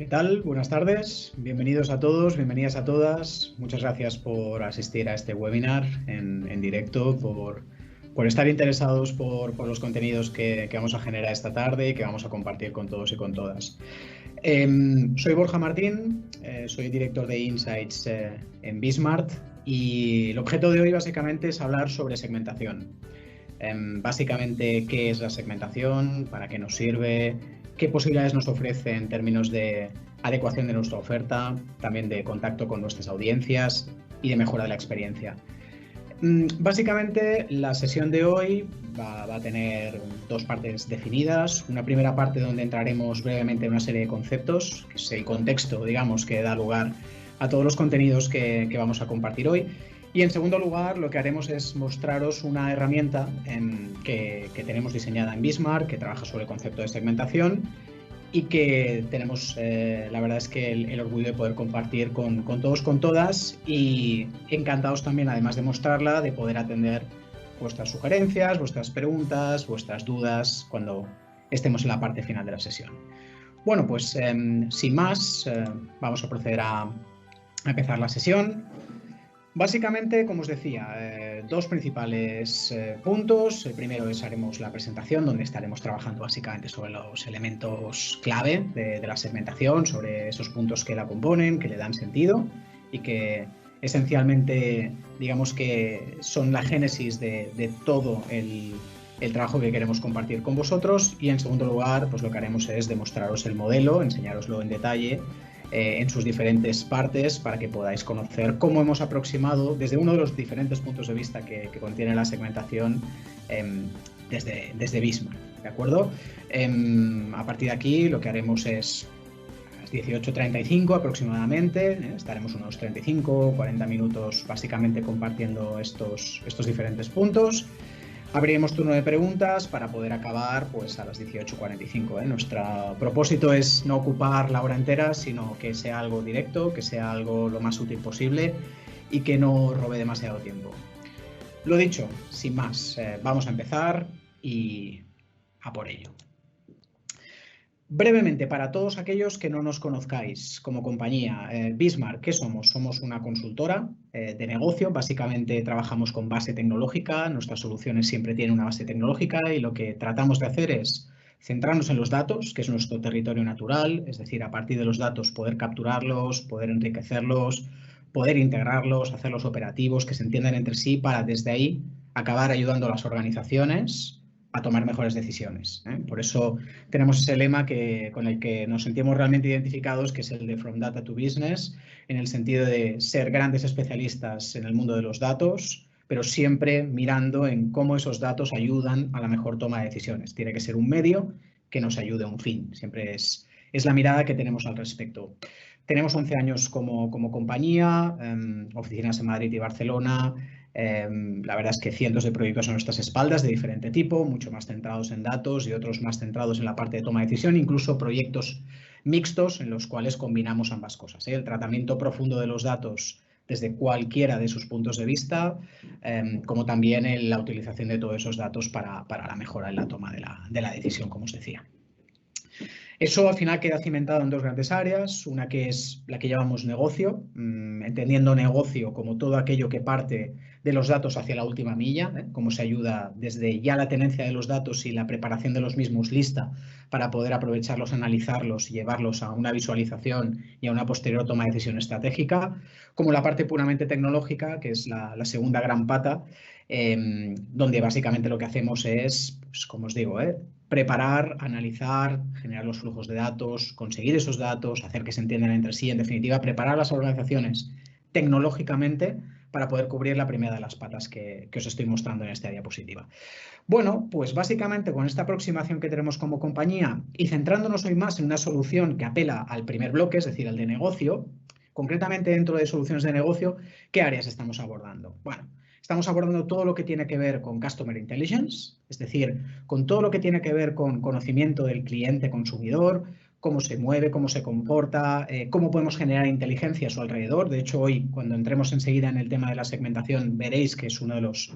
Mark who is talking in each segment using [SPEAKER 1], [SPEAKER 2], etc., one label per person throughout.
[SPEAKER 1] ¿Qué tal? Buenas tardes. Bienvenidos a todos, bienvenidas a todas. Muchas gracias por asistir a este webinar en directo, por estar interesados por los contenidos que vamos a generar esta tarde y que vamos a compartir con todos y con todas. Soy Borja Martín, soy director de Insights en Bismart y el objeto de hoy básicamente es hablar sobre segmentación. Básicamente, ¿qué es la segmentación? ¿Para qué nos sirve? ¿Qué posibilidades nos ofrece en términos de adecuación de nuestra oferta, también de contacto con nuestras audiencias y de mejora de la experiencia? Básicamente, la sesión de hoy va a tener dos partes definidas. Una primera parte donde entraremos brevemente en una serie de conceptos, que es el contexto, digamos, que da lugar a todos los contenidos que vamos a compartir hoy. Y en segundo lugar, lo que haremos es mostraros una herramienta que tenemos diseñada en Bismart, que trabaja sobre el concepto de segmentación y que tenemos, la verdad es que el orgullo de poder compartir con todos, con todas, y encantados también, además de mostrarla, de poder atender vuestras sugerencias, vuestras preguntas, vuestras dudas cuando estemos en la parte final de la sesión. Bueno, pues sin más, vamos a proceder a empezar la sesión. Básicamente, como os decía, dos principales puntos. El primero haremos la presentación, donde estaremos trabajando básicamente sobre los elementos clave de la segmentación, sobre esos puntos que la componen, que le dan sentido y que esencialmente, digamos que son la génesis de todo el trabajo que queremos compartir con vosotros. Y en segundo lugar, pues lo que haremos es demostraros el modelo, enseñároslo en detalle en sus diferentes partes para que podáis conocer cómo hemos aproximado desde uno de los diferentes puntos de vista que contiene la segmentación desde Bismart, ¿de acuerdo? A partir de aquí lo que haremos es a las 18:35 aproximadamente, estaremos unos 35 o 40 minutos básicamente compartiendo estos diferentes puntos. Abriremos turno de preguntas para poder acabar pues a las 18:45. Nuestro propósito es no ocupar la hora entera, sino que sea algo directo, que sea algo lo más útil posible y que no robe demasiado tiempo. Lo dicho, sin más, vamos a empezar y a por ello. Brevemente, para todos aquellos que no nos conozcáis como compañía, Bismart, ¿qué somos? Somos una consultora de negocio. Básicamente trabajamos con base tecnológica. Nuestras soluciones siempre tienen una base tecnológica y lo que tratamos de hacer es centrarnos en los datos, que es nuestro territorio natural, es decir, a partir de los datos poder capturarlos, poder enriquecerlos, poder integrarlos, hacerlos operativos, que se entiendan entre sí para desde ahí acabar ayudando a las organizaciones a tomar mejores decisiones. Por eso tenemos ese lema con el que nos sentimos realmente identificados, que es el de From Data to Business, en el sentido de ser grandes especialistas en el mundo de los datos, pero siempre mirando en cómo esos datos ayudan a la mejor toma de decisiones. Tiene que ser un medio que nos ayude a un fin. Siempre es la mirada que tenemos al respecto. Tenemos 11 años como compañía, oficinas en Madrid y Barcelona. La verdad es que cientos de proyectos a nuestras espaldas de diferente tipo, mucho más centrados en datos y otros más centrados en la parte de toma de decisión, incluso proyectos mixtos en los cuales combinamos ambas cosas. El tratamiento profundo de los datos desde cualquiera de sus puntos de vista, como también en la utilización de todos esos datos para la mejora en la toma de la decisión, como os decía. Eso al final queda cimentado en dos grandes áreas, una que es la que llamamos negocio, entendiendo negocio como todo aquello que parte de los datos hacia la última milla, cómo se ayuda desde ya la tenencia de los datos y la preparación de los mismos lista para poder aprovecharlos, analizarlos y llevarlos a una visualización y a una posterior toma de decisión estratégica, como la parte puramente tecnológica, que es la segunda gran pata, donde básicamente lo que hacemos es, pues, como os digo, preparar, analizar, generar los flujos de datos, conseguir esos datos, hacer que se entiendan entre sí, en definitiva, preparar las organizaciones tecnológicamente para poder cubrir la primera de las patas que os estoy mostrando en esta diapositiva. Bueno, pues básicamente con esta aproximación que tenemos como compañía y centrándonos hoy más en una solución que apela al primer bloque, es decir, al de negocio, concretamente dentro de soluciones de negocio, ¿qué áreas estamos abordando? Bueno, estamos abordando todo lo que tiene que ver con Customer Intelligence, es decir, con todo lo que tiene que ver con conocimiento del cliente consumidor, cómo se mueve, cómo se comporta, cómo podemos generar inteligencia a su alrededor. De hecho, hoy, cuando entremos enseguida en el tema de la segmentación, veréis que es uno de los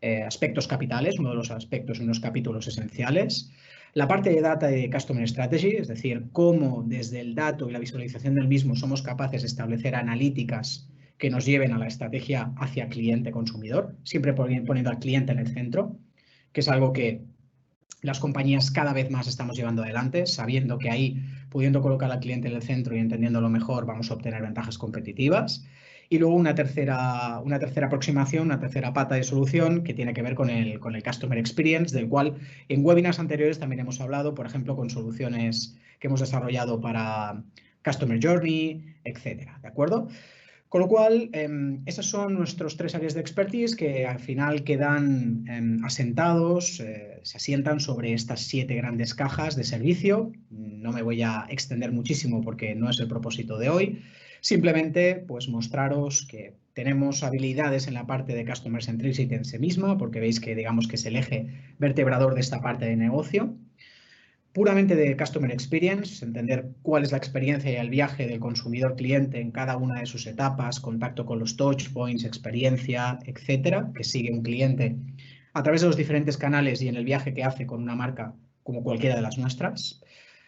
[SPEAKER 1] aspectos capitales, uno de los aspectos, unos capítulos esenciales. La parte de Data y de Customer Strategy, es decir, cómo desde el dato y la visualización del mismo somos capaces de establecer analíticas que nos lleven a la estrategia hacia cliente-consumidor, siempre poniendo al cliente en el centro, que es algo que las compañías cada vez más estamos llevando adelante, sabiendo que ahí, pudiendo colocar al cliente en el centro y entendiéndolo mejor, vamos a obtener ventajas competitivas. Y luego una tercera aproximación, una tercera pata de solución que tiene que ver con el Customer Experience, del cual en webinars anteriores también hemos hablado, por ejemplo, con soluciones que hemos desarrollado para Customer Journey, etcétera, ¿de acuerdo? Con lo cual, esas son nuestros 3 áreas de expertise que al final quedan asentados, se asientan sobre estas 7 grandes cajas de servicio. No me voy a extender muchísimo porque no es el propósito de hoy. Simplemente, pues, mostraros que tenemos habilidades en la parte de Customer Centricity en sí misma, porque veis que, digamos, que es el eje vertebrador de esta parte de negocio. Puramente de Customer Experience, entender cuál es la experiencia y el viaje del consumidor cliente en cada una de sus etapas, contacto con los touch points, experiencia, etcétera, que sigue un cliente a través de los diferentes canales y en el viaje que hace con una marca como cualquiera de las nuestras.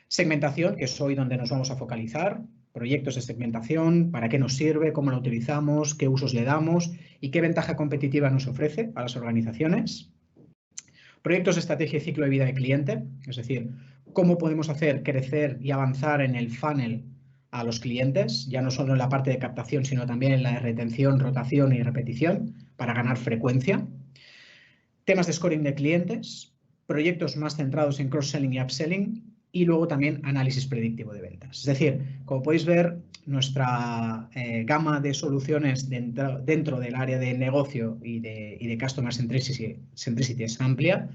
[SPEAKER 1] Segmentación, que es hoy donde nos vamos a focalizar, proyectos de segmentación, para qué nos sirve, cómo lo utilizamos, qué usos le damos y qué ventaja competitiva nos ofrece a las organizaciones. Proyectos de estrategia y ciclo de vida de cliente, es decir, cómo podemos hacer crecer y avanzar en el funnel a los clientes, ya no solo en la parte de captación, sino también en la de retención, rotación y repetición, para ganar frecuencia. Temas de scoring de clientes, proyectos más centrados en cross-selling y upselling, y luego también análisis predictivo de ventas. Es decir, como podéis ver, nuestra gama de soluciones dentro del área de negocio y de Customer Centricity es amplia.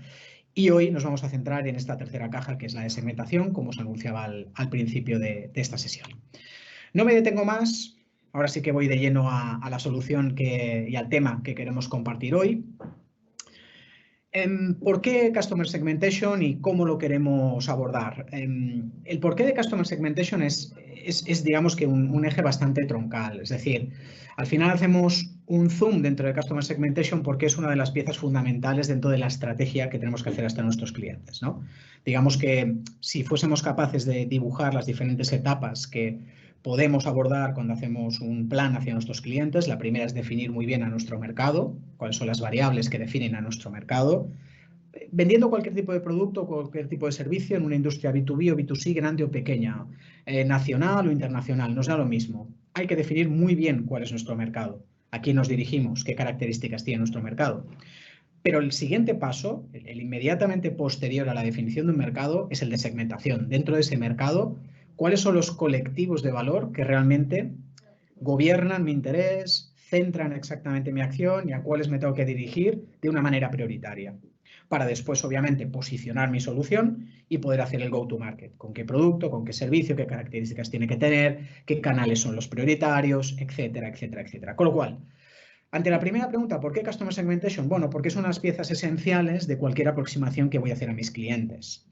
[SPEAKER 1] Y hoy nos vamos a centrar en esta tercera caja, que es la de segmentación, como os anunciaba al principio de esta sesión. No me detengo más. Ahora sí que voy de lleno a la solución y al tema que queremos compartir hoy. ¿Por qué Customer Segmentation y cómo lo queremos abordar? El porqué de Customer Segmentation es digamos que un eje bastante troncal. Es decir, al final hacemos un zoom dentro de Customer Segmentation porque es una de las piezas fundamentales dentro de la estrategia que tenemos que hacer hasta nuestros clientes, ¿no? Digamos que si fuésemos capaces de dibujar las diferentes etapas que podemos abordar cuando hacemos un plan hacia nuestros clientes, la primera es definir muy bien a nuestro mercado, cuáles son las variables que definen a nuestro mercado. Vendiendo cualquier tipo de producto, cualquier tipo de servicio en una industria B2B o B2C, grande o pequeña, nacional o internacional, nos da lo mismo. Hay que definir muy bien cuál es nuestro mercado, a quién nos dirigimos, qué características tiene nuestro mercado. Pero el siguiente paso, el inmediatamente posterior a la definición de un mercado, es el de segmentación. Dentro de ese mercado, ¿cuáles son los colectivos de valor que realmente gobiernan mi interés, centran exactamente mi acción y a cuáles me tengo que dirigir de una manera prioritaria? Para después, obviamente, posicionar mi solución y poder hacer el go-to-market. Con qué producto, con qué servicio, qué características tiene que tener, qué canales son los prioritarios, etcétera, etcétera, etcétera. Con lo cual, ante la primera pregunta, ¿por qué Customer Segmentation? Bueno, porque son las piezas esenciales de cualquier aproximación que voy a hacer a mis clientes.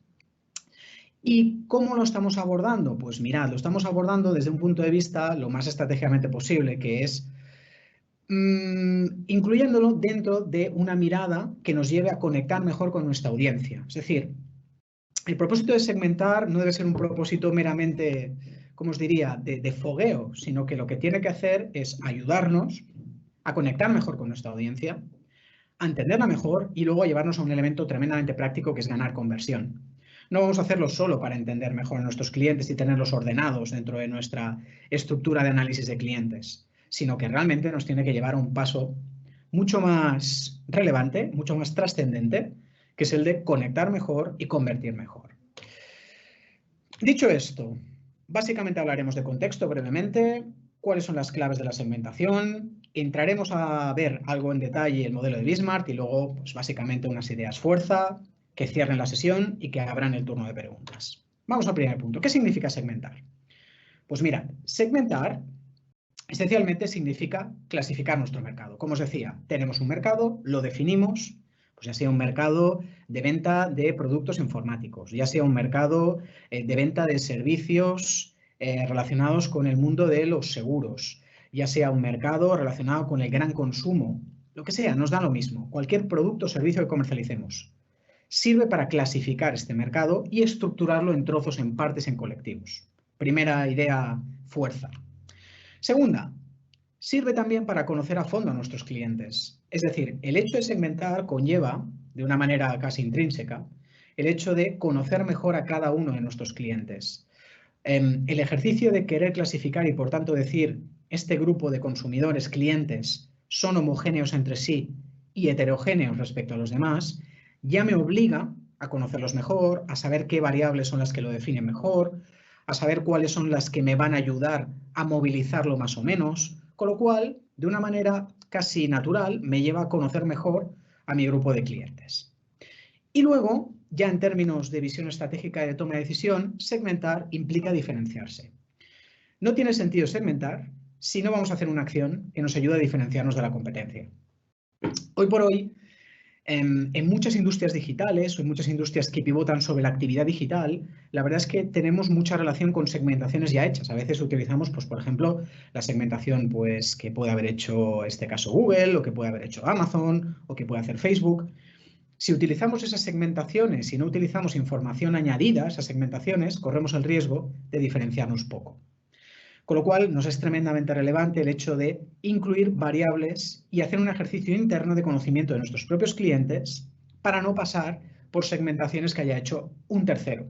[SPEAKER 1] ¿Y cómo lo estamos abordando? Pues mirad, lo estamos abordando desde un punto de vista lo más estratégicamente posible, que es incluyéndolo dentro de una mirada que nos lleve a conectar mejor con nuestra audiencia. Es decir, el propósito de segmentar no debe ser un propósito meramente, como os diría, de fogueo, sino que lo que tiene que hacer es ayudarnos a conectar mejor con nuestra audiencia, a entenderla mejor y luego a llevarnos a un elemento tremendamente práctico que es ganar conversión. No vamos a hacerlo solo para entender mejor a nuestros clientes y tenerlos ordenados dentro de nuestra estructura de análisis de clientes, sino que realmente nos tiene que llevar a un paso mucho más relevante, mucho más trascendente, que es el de conectar mejor y convertir mejor. Dicho esto, básicamente hablaremos de contexto brevemente, cuáles son las claves de la segmentación, entraremos a ver algo en detalle el modelo de Bismarck y luego, pues básicamente unas ideas fuerza que cierren la sesión y que abran el turno de preguntas. Vamos al primer punto. ¿Qué significa segmentar? Pues mirad, segmentar esencialmente significa clasificar nuestro mercado. Como os decía, tenemos un mercado, lo definimos, pues ya sea un mercado de venta de productos informáticos, ya sea un mercado de venta de servicios relacionados con el mundo de los seguros, ya sea un mercado relacionado con el gran consumo, lo que sea, nos da lo mismo. Cualquier producto o servicio que comercialicemos sirve para clasificar este mercado y estructurarlo en trozos, en partes, en colectivos. Primera idea, fuerza. Segunda, sirve también para conocer a fondo a nuestros clientes. Es decir, el hecho de segmentar conlleva, de una manera casi intrínseca, el hecho de conocer mejor a cada uno de nuestros clientes. El ejercicio de querer clasificar y, por tanto, decir este grupo de consumidores, clientes, son homogéneos entre sí y heterogéneos respecto a los demás, ya me obliga a conocerlos mejor, a saber qué variables son las que lo definen mejor, a saber cuáles son las que me van a ayudar a movilizarlo más o menos, con lo cual, de una manera casi natural, me lleva a conocer mejor a mi grupo de clientes. Y luego, ya en términos de visión estratégica y de toma de decisión, segmentar implica diferenciarse. No tiene sentido segmentar si no vamos a hacer una acción que nos ayude a diferenciarnos de la competencia. Hoy por hoy, en muchas industrias digitales o en muchas industrias que pivotan sobre la actividad digital, la verdad es que tenemos mucha relación con segmentaciones ya hechas. A veces utilizamos, pues, por ejemplo, la segmentación, pues, que puede haber hecho, en este caso, Google, o que puede haber hecho Amazon, o que puede hacer Facebook. Si utilizamos esas segmentaciones y no utilizamos información añadida a esas segmentaciones, corremos el riesgo de diferenciarnos poco. Con lo cual, nos es tremendamente relevante el hecho de incluir variables y hacer un ejercicio interno de conocimiento de nuestros propios clientes para no pasar por segmentaciones que haya hecho un tercero,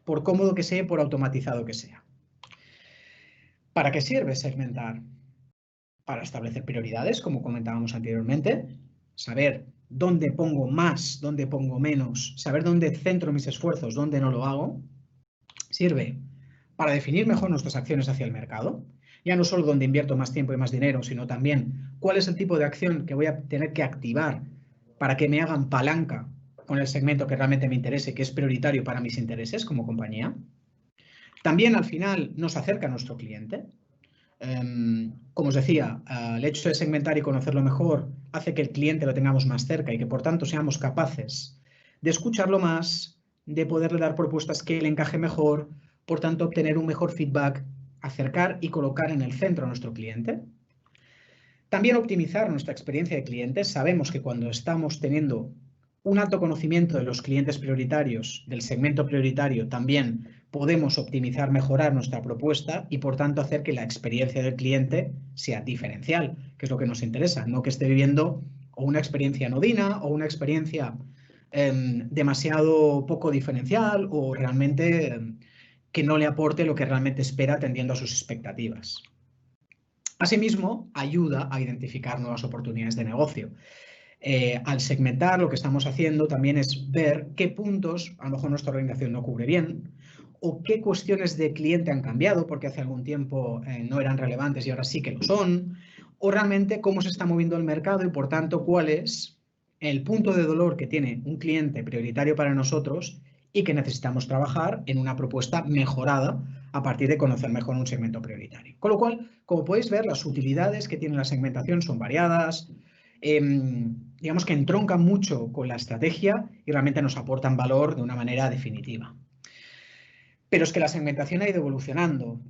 [SPEAKER 1] por cómodo que sea y por automatizado que sea. ¿Para qué sirve segmentar? Para establecer prioridades, como comentábamos anteriormente, saber dónde pongo más, dónde pongo menos, saber dónde centro mis esfuerzos, dónde no lo hago. Sirve para definir mejor nuestras acciones hacia el mercado, ya no solo dónde invierto más tiempo y más dinero, sino también cuál es el tipo de acción que voy a tener que activar para que me hagan palanca con el segmento que realmente me interese, que es prioritario para mis intereses como compañía. También al final nos acerca a nuestro cliente. Como os decía, el hecho de segmentar y conocerlo mejor hace que el cliente lo tengamos más cerca y que por tanto seamos capaces de escucharlo más, de poderle dar propuestas que le encaje mejor, por tanto obtener un mejor feedback, acercar y colocar en el centro a nuestro cliente. También optimizar nuestra experiencia de clientes. Sabemos que cuando estamos teniendo un alto conocimiento de los clientes prioritarios, del segmento prioritario, también podemos optimizar, mejorar nuestra propuesta y, por tanto, hacer que la experiencia del cliente sea diferencial, que es lo que nos interesa, no que esté viviendo o una experiencia anodina o una experiencia demasiado poco diferencial o realmente que no le aporte lo que realmente espera atendiendo a sus expectativas. Asimismo, ayuda a identificar nuevas oportunidades de negocio. Al segmentar, lo que estamos haciendo también es ver qué puntos a lo mejor nuestra organización no cubre bien o qué cuestiones de cliente han cambiado porque hace algún tiempo no eran relevantes y ahora sí que lo son, o realmente cómo se está moviendo el mercado y, por tanto, cuál es el punto de dolor que tiene un cliente prioritario para nosotros y que necesitamos trabajar en una propuesta mejorada a partir de conocer mejor un segmento prioritario. Con lo cual, como podéis ver, las utilidades que tiene la segmentación son variadas, digamos que entroncan mucho con la estrategia y realmente nos aportan valor de una manera definitiva. Pero es que la segmentación ha ido evolucionando.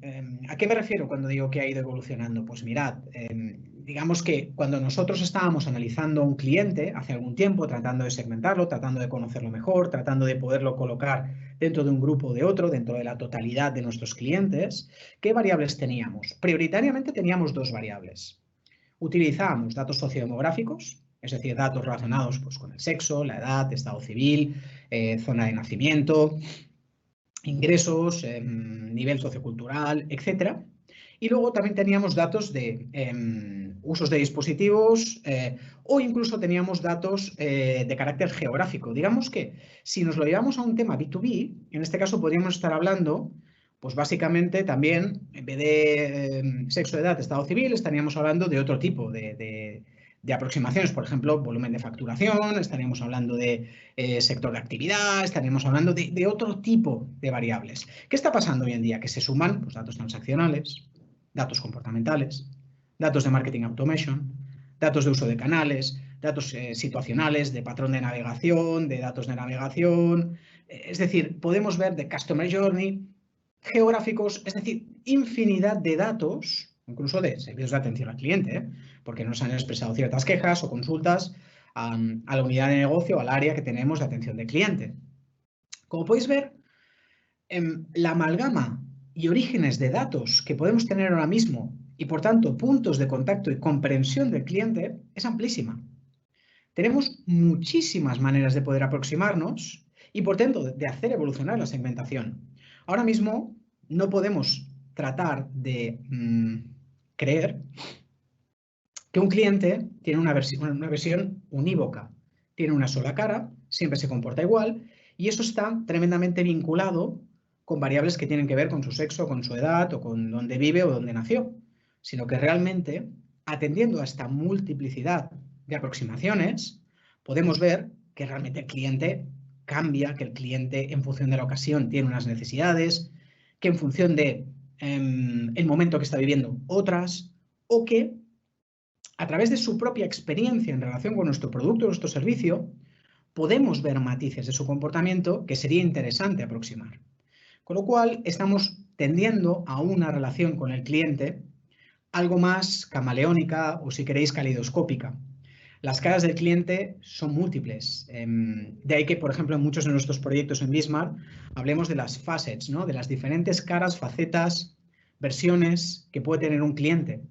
[SPEAKER 1] ¿A qué me refiero cuando digo que ha ido evolucionando? Pues mirad, digamos que cuando nosotros estábamos analizando a un cliente hace algún tiempo, tratando de segmentarlo, tratando de conocerlo mejor, tratando de poderlo colocar dentro de un grupo o de otro, dentro de la totalidad de nuestros clientes, ¿qué variables teníamos? Prioritariamente teníamos dos variables. Utilizábamos datos sociodemográficos, es decir, datos relacionados pues, con el sexo, la edad, estado civil, zona de nacimiento, ingresos, nivel sociocultural, etc. Y luego también teníamos datos de usos de dispositivos o incluso teníamos datos de carácter geográfico. Digamos que si nos lo llevamos a un tema B2B, en este caso podríamos estar hablando, pues básicamente también, en vez de sexo, edad, estado civil, estaríamos hablando de otro tipo de aproximaciones, por ejemplo, volumen de facturación, estaríamos hablando de sector de actividad, estaríamos hablando de otro tipo de variables. ¿Qué está pasando hoy en día? Que se suman pues, datos transaccionales, datos comportamentales, datos de marketing automation, datos de uso de canales, datos situacionales, de patrón de navegación, de datos de navegación. Es decir, podemos ver de customer journey, geográficos, es decir, infinidad de datos incluso de servicios de atención al cliente, porque nos han expresado ciertas quejas o consultas a la unidad de negocio, al área que tenemos de atención de cliente. Como podéis ver, la amalgama y orígenes de datos que podemos tener ahora mismo y, por tanto, puntos de contacto y comprensión del cliente es amplísima. Tenemos muchísimas maneras de poder aproximarnos y, por tanto, de hacer evolucionar la segmentación. Ahora mismo no podemos tratar de creer que un cliente tiene una versión unívoca, tiene una sola cara, siempre se comporta igual y eso está tremendamente vinculado con variables que tienen que ver con su sexo, con su edad o con dónde vive o dónde nació, sino que realmente, atendiendo a esta multiplicidad de aproximaciones, podemos ver que realmente el cliente cambia, que el cliente en función de la ocasión tiene unas necesidades, que en función de el momento que está viviendo otras, o que a través de su propia experiencia en relación con nuestro producto o nuestro servicio, podemos ver matices de su comportamiento que sería interesante aproximar. Con lo cual, estamos tendiendo a una relación con el cliente algo más camaleónica o, si queréis, calidoscópica. Las caras del cliente son múltiples. De ahí que, por ejemplo, en muchos de nuestros proyectos en Bismarck hablemos de las facets, ¿no? De las diferentes caras, facetas, versiones que puede tener un cliente.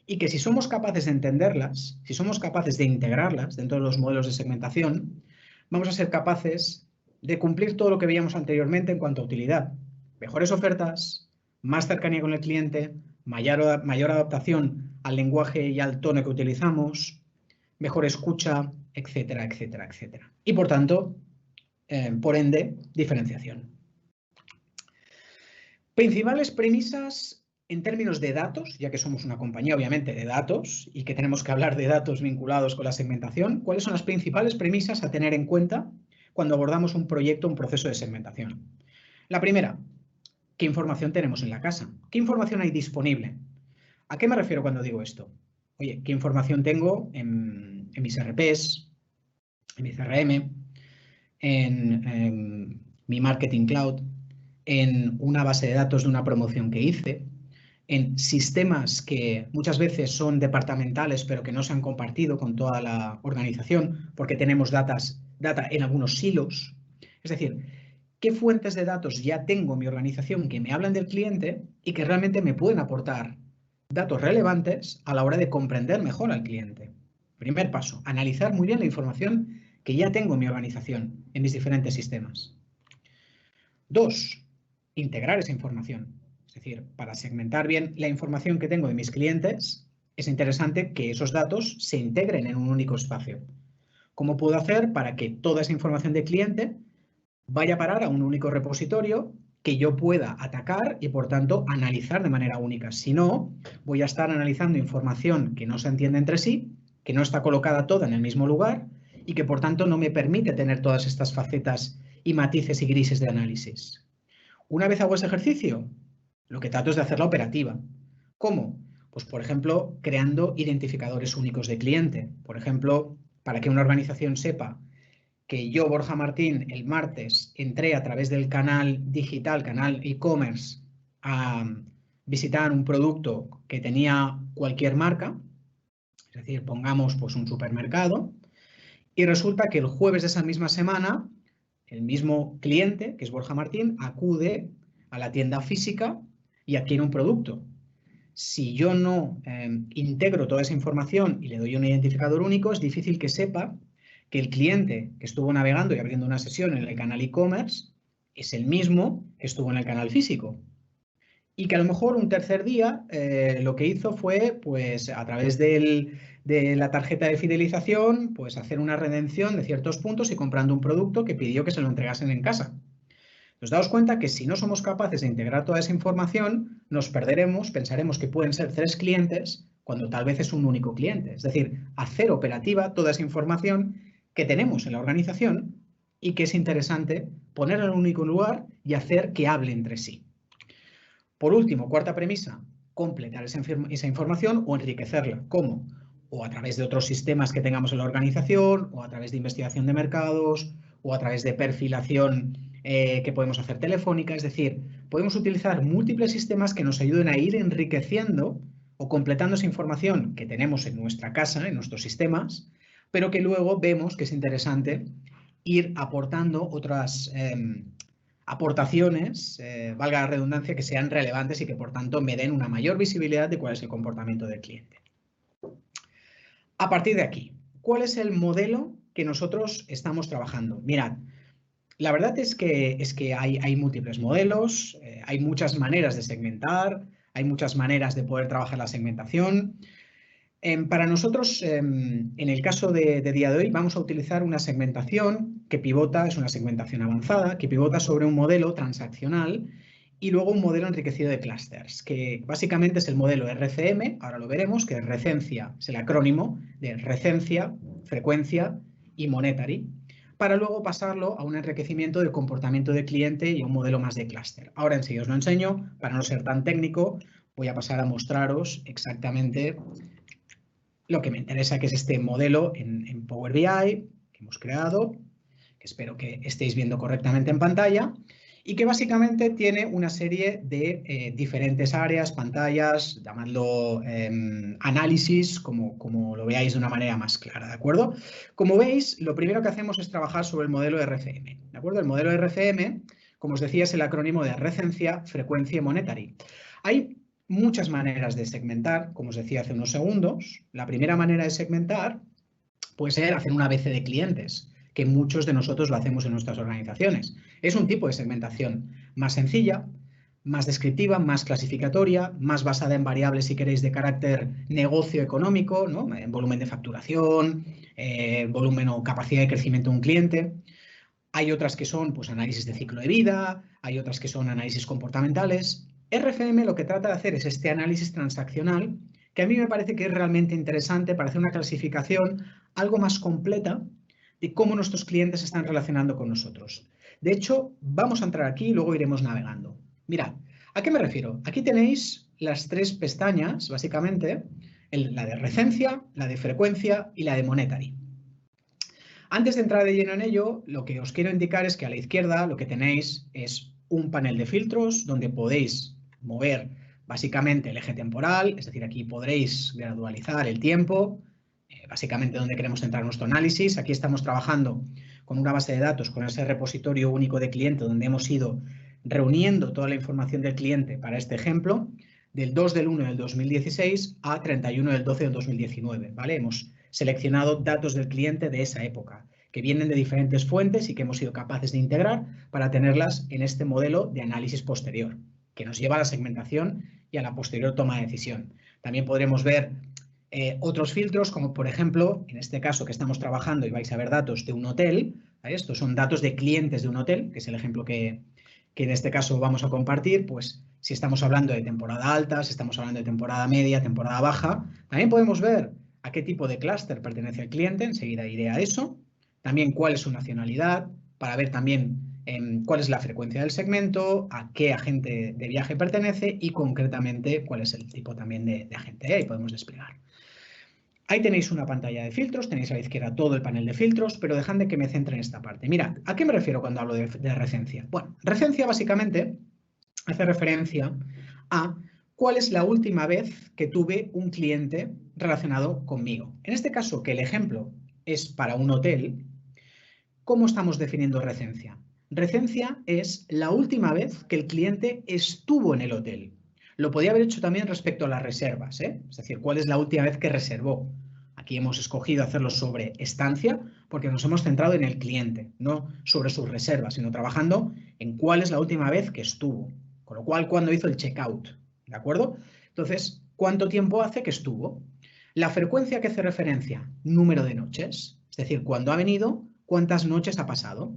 [SPEAKER 1] Y que si somos capaces de entenderlas, si somos capaces de integrarlas dentro de los modelos de segmentación, vamos a ser capaces de cumplir todo lo que veíamos anteriormente en cuanto a utilidad. Mejores ofertas, más cercanía con el cliente, mayor adaptación al lenguaje y al tono que utilizamos, mejor escucha, etcétera, etcétera, etcétera. Y por tanto, por ende, diferenciación. Principales premisas en términos de datos, ya que somos una compañía obviamente de datos y que tenemos que hablar de datos vinculados con la segmentación, ¿cuáles son las principales premisas a tener en cuenta cuando abordamos un proyecto, un proceso de segmentación? La primera, ¿qué información tenemos en la casa? ¿Qué información hay disponible? ¿A qué me refiero cuando digo esto? Oye, ¿qué información tengo en mis RPs, en mi CRM, en mi Marketing Cloud, en una base de datos de una promoción que hice, en sistemas que muchas veces son departamentales pero que no se han compartido con toda la organización porque tenemos data en algunos silos? Es decir, ¿qué fuentes de datos ya tengo en mi organización que me hablan del cliente y que realmente me pueden aportar datos relevantes a la hora de comprender mejor al cliente? Primer paso, analizar muy bien la información que ya tengo en mi organización, en mis diferentes sistemas. 2, integrar esa información. Es decir, para segmentar bien la información que tengo de mis clientes, es interesante que esos datos se integren en un único espacio. ¿Cómo puedo hacer para que toda esa información de cliente vaya a parar a un único repositorio que yo pueda atacar y, por tanto, analizar de manera única? Si no, voy a estar analizando información que no se entiende entre sí, que no está colocada toda en el mismo lugar y que, por tanto, no me permite tener todas estas facetas y matices y grises de análisis. Una vez hago ese ejercicio, lo que trato es de hacerla operativa. ¿Cómo? Pues, por ejemplo, creando identificadores únicos de cliente. Por ejemplo, para que una organización sepa que yo, Borja Martín, el martes entré a través del canal digital, canal e-commerce, a visitar un producto que tenía cualquier marca, es decir, pongamos pues un supermercado, y resulta que el jueves de esa misma semana, el mismo cliente, que es Borja Martín, acude a la tienda física y adquiere un producto. Si yo no integro toda esa información y le doy un identificador único, es difícil que sepa que el cliente que estuvo navegando y abriendo una sesión en el canal e-commerce es el mismo que estuvo en el canal físico. Y que a lo mejor un tercer día lo que hizo fue, pues a través de la tarjeta de fidelización, pues hacer una redención de ciertos puntos y comprando un producto que pidió que se lo entregasen en casa. Nos damos cuenta que si no somos capaces de integrar toda esa información, nos perderemos, pensaremos que pueden ser 3 clientes cuando tal vez es un único cliente. Es decir, hacer operativa toda esa información que tenemos en la organización y que es interesante ponerla en un único lugar y hacer que hable entre sí. Por último, cuarta premisa, completar esa información o enriquecerla. ¿Cómo? O a través de otros sistemas que tengamos en la organización, o a través de investigación de mercados, o a través de perfilación que podemos hacer telefónica. Es decir, podemos utilizar múltiples sistemas que nos ayuden a ir enriqueciendo o completando esa información que tenemos en nuestra casa, en nuestros sistemas, pero que luego vemos que es interesante ir aportando otras aportaciones, valga la redundancia, que sean relevantes y que por tanto me den una mayor visibilidad de cuál es el comportamiento del cliente. A partir de aquí, ¿cuál es el modelo que nosotros estamos trabajando? Mirad, la verdad es que hay múltiples modelos, hay muchas maneras de segmentar, hay muchas maneras de poder trabajar la segmentación. Para nosotros, en el caso de día de hoy, vamos a utilizar una segmentación que pivota, es una segmentación avanzada, que pivota sobre un modelo transaccional y luego un modelo enriquecido de clusters, que básicamente es el modelo RCM, ahora lo veremos, que es recencia, es el acrónimo de recencia, frecuencia y monetary, para luego pasarlo a un enriquecimiento de comportamiento de cliente y a un modelo más de clúster. Ahora en sí os lo enseño, para no ser tan técnico, voy a pasar a mostraros exactamente lo que me interesa, que es este modelo en Power BI que hemos creado, que espero que estéis viendo correctamente en pantalla, y que básicamente tiene una serie de diferentes áreas, pantallas, llamadlo análisis, como lo veáis de una manera más clara, ¿de acuerdo? Como veis, lo primero que hacemos es trabajar sobre el modelo RCM, ¿de acuerdo? El modelo RCM, como os decía, es el acrónimo de recencia, frecuencia y monetary. Hay muchas maneras de segmentar, como os decía hace unos segundos. La primera manera de segmentar puede ser hacer un ABC de clientes, que muchos de nosotros lo hacemos en nuestras organizaciones. Es un tipo de segmentación más sencilla, más descriptiva, más clasificatoria, más basada en variables, si queréis, de carácter negocio económico, ¿no? En volumen de facturación, volumen o capacidad de crecimiento de un cliente. Hay otras que son pues, análisis de ciclo de vida, hay otras que son análisis comportamentales. RFM lo que trata de hacer es este análisis transaccional, que a mí me parece que es realmente interesante para hacer una clasificación algo más completa de cómo nuestros clientes se están relacionando con nosotros. De hecho, vamos a entrar aquí y luego iremos navegando. Mirad, ¿a qué me refiero? Aquí tenéis las tres pestañas, básicamente, la de recencia, la de frecuencia y la de monetary. Antes de entrar de lleno en ello, lo que os quiero indicar es que a la izquierda lo que tenéis es un panel de filtros donde podéis mover básicamente el eje temporal, es decir, aquí podréis gradualizar el tiempo, básicamente donde queremos centrar nuestro análisis. Aquí estamos trabajando con una base de datos, con ese repositorio único de cliente donde hemos ido reuniendo toda la información del cliente para este ejemplo, del 2 del 1 del 2016 a 31 del 12 del 2019, ¿vale? Hemos seleccionado datos del cliente de esa época, que vienen de diferentes fuentes y que hemos sido capaces de integrar para tenerlas en este modelo de análisis posterior, que nos lleva a la segmentación y a la posterior toma de decisión. También podremos ver otros filtros, como por ejemplo, en este caso que estamos trabajando y vais a ver datos de un hotel, ¿vale? Estos son datos de clientes de un hotel, que es el ejemplo que en este caso vamos a compartir, pues si estamos hablando de temporada alta, si estamos hablando de temporada media, temporada baja, también podemos ver a qué tipo de clúster pertenece el cliente, enseguida iré a eso, también cuál es su nacionalidad, para ver también cuál es la frecuencia del segmento, a qué agente de viaje pertenece y concretamente cuál es el tipo también de agente. Ahí podemos desplegar. Ahí tenéis una pantalla de filtros, tenéis a la izquierda todo el panel de filtros, pero dejadme que me centre en esta parte. Mirad, ¿a qué me refiero cuando hablo de recencia? Bueno, recencia básicamente hace referencia a cuál es la última vez que tuve un cliente relacionado conmigo. En este caso, que el ejemplo es para un hotel, ¿cómo estamos definiendo recencia? Recencia es la última vez que el cliente estuvo en el hotel. Lo podía haber hecho también respecto a las reservas, ¿eh? Es decir, ¿cuál es la última vez que reservó? Aquí hemos escogido hacerlo sobre estancia porque nos hemos centrado en el cliente, no sobre sus reservas, sino trabajando en cuál es la última vez que estuvo. Con lo cual, ¿cuándo hizo el checkout? ¿De acuerdo? Entonces, ¿cuánto tiempo hace que estuvo? La frecuencia que hace referencia, número de noches, es decir, cuando ha venido, cuántas noches ha pasado.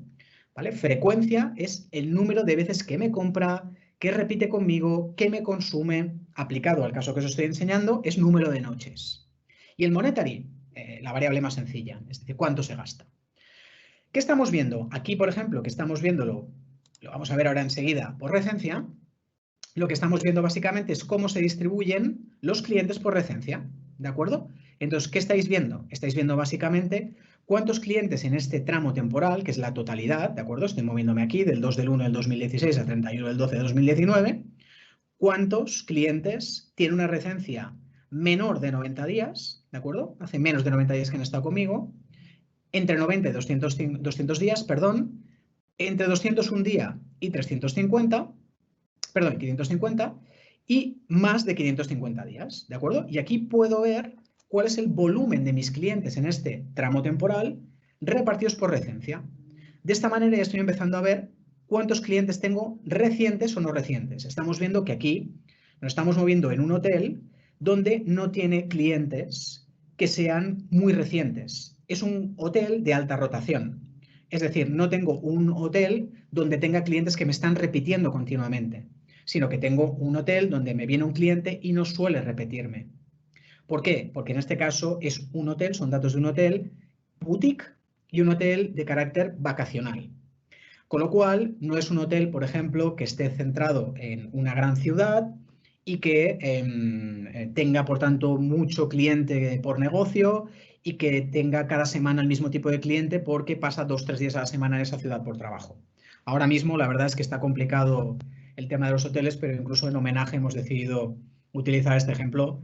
[SPEAKER 1] ¿Vale? Frecuencia es el número de veces que me compra, que repite conmigo, que me consume. Aplicado al caso que os estoy enseñando, es número de noches. Y el monetary, la variable más sencilla, es decir, cuánto se gasta. ¿Qué estamos viendo? Aquí, por ejemplo, que estamos viéndolo, lo vamos a ver ahora enseguida por recencia, lo que estamos viendo básicamente es cómo se distribuyen los clientes por recencia, ¿de acuerdo? Entonces, ¿qué estáis viendo? Estáis viendo básicamente cuántos clientes en este tramo temporal, que es la totalidad, ¿de acuerdo? Estoy moviéndome aquí del 2 del 1 del 2016 al 31 del 12 de 2019. ¿Cuántos clientes tiene una recencia menor de 90 días, ¿de acuerdo? Hace menos de 90 días que han estado conmigo, entre 90 y 200 días, perdón, entre 201 día y 350, perdón, 550, y más de 550 días, ¿de acuerdo? Y aquí puedo ver cuál es el volumen de mis clientes en este tramo temporal repartidos por recencia. De esta manera ya estoy empezando a ver cuántos clientes tengo recientes o no recientes. Estamos viendo que aquí nos estamos moviendo en un hotel donde no tiene clientes que sean muy recientes. Es un hotel de alta rotación. Es decir, no tengo un hotel donde tenga clientes que me están repitiendo continuamente, sino que tengo un hotel donde me viene un cliente y no suele repetirme. ¿Por qué? Porque en este caso es un hotel, son datos de un hotel boutique y un hotel de carácter vacacional. Con lo cual, no es un hotel, por ejemplo, que esté centrado en una gran ciudad y que tenga, por tanto, mucho cliente por negocio y que tenga cada semana el mismo tipo de cliente porque pasa 2 o 3 días a la semana en esa ciudad por trabajo. Ahora mismo, la verdad es que está complicado el tema de los hoteles, pero incluso en homenaje hemos decidido utilizar este ejemplo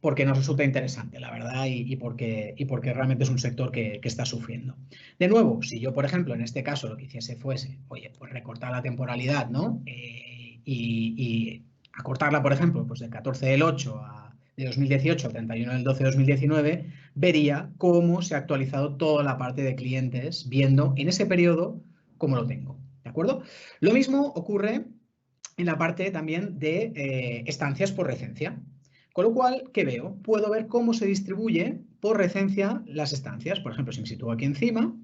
[SPEAKER 1] porque nos resulta interesante, la verdad, y porque realmente es un sector que está sufriendo. De nuevo, si yo, por ejemplo, en este caso lo que hiciese fuese, oye, pues recortar la temporalidad, ¿no? Y acortarla, por ejemplo, pues del 14 del 8 de 2018 al 31 del 12 de 2019, vería cómo se ha actualizado toda la parte de clientes, viendo en ese periodo cómo lo tengo, ¿de acuerdo? Lo mismo ocurre en la parte también de estancias por recencia. Con lo cual, ¿qué veo? Puedo ver cómo se distribuye por recencia las estancias. Por ejemplo, si me sitúo aquí encima,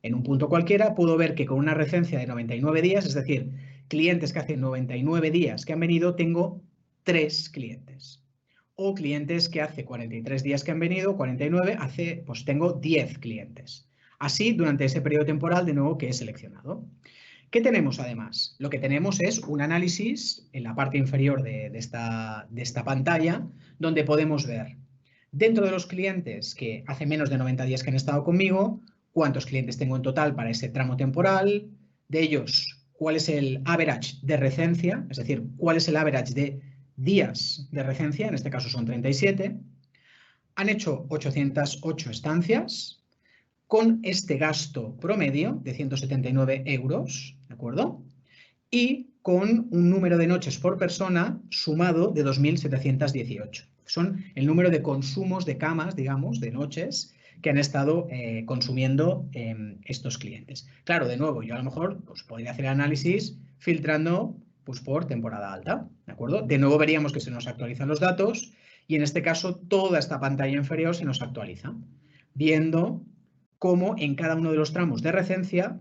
[SPEAKER 1] en un punto cualquiera, puedo ver que con una recencia de 99 días, es decir, clientes que hace 99 días que han venido, tengo 3 clientes. O clientes que hace 43 días que han venido, 49, pues tengo 10 clientes. Así, durante ese periodo temporal, de nuevo, que he seleccionado. ¿Qué tenemos además? Lo que tenemos es un análisis en la parte inferior de esta pantalla, donde podemos ver dentro de los clientes que hace menos de 90 días que han estado conmigo, cuántos clientes tengo en total para ese tramo temporal, de ellos cuál es el average de recencia, es decir, cuál es el average de días de recencia, en este caso son 37, han hecho 808 estancias, con este gasto promedio de 179 euros, ¿de acuerdo? Y con un número de noches por persona sumado de 2.718. Son el número de consumos de camas, digamos, de noches que han estado consumiendo estos clientes. Claro, de nuevo, yo a lo mejor pues, podría hacer análisis filtrando pues, por temporada alta, ¿de acuerdo? De nuevo veríamos que se nos actualizan los datos y en este caso toda esta pantalla inferior se nos actualiza, viendo cómo en cada uno de los tramos de recencia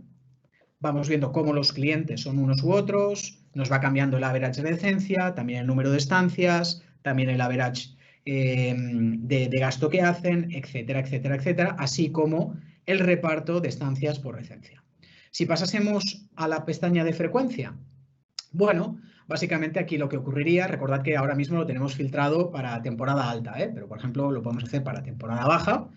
[SPEAKER 1] vamos viendo cómo los clientes son unos u otros, nos va cambiando el average de recencia, también el número de estancias, también el average de gasto que hacen, etcétera, etcétera, etcétera, así como el reparto de estancias por recencia. Si pasásemos a la pestaña de frecuencia, bueno, básicamente aquí lo que ocurriría, recordad que ahora mismo lo tenemos filtrado para temporada alta, pero por ejemplo lo podemos hacer para temporada baja.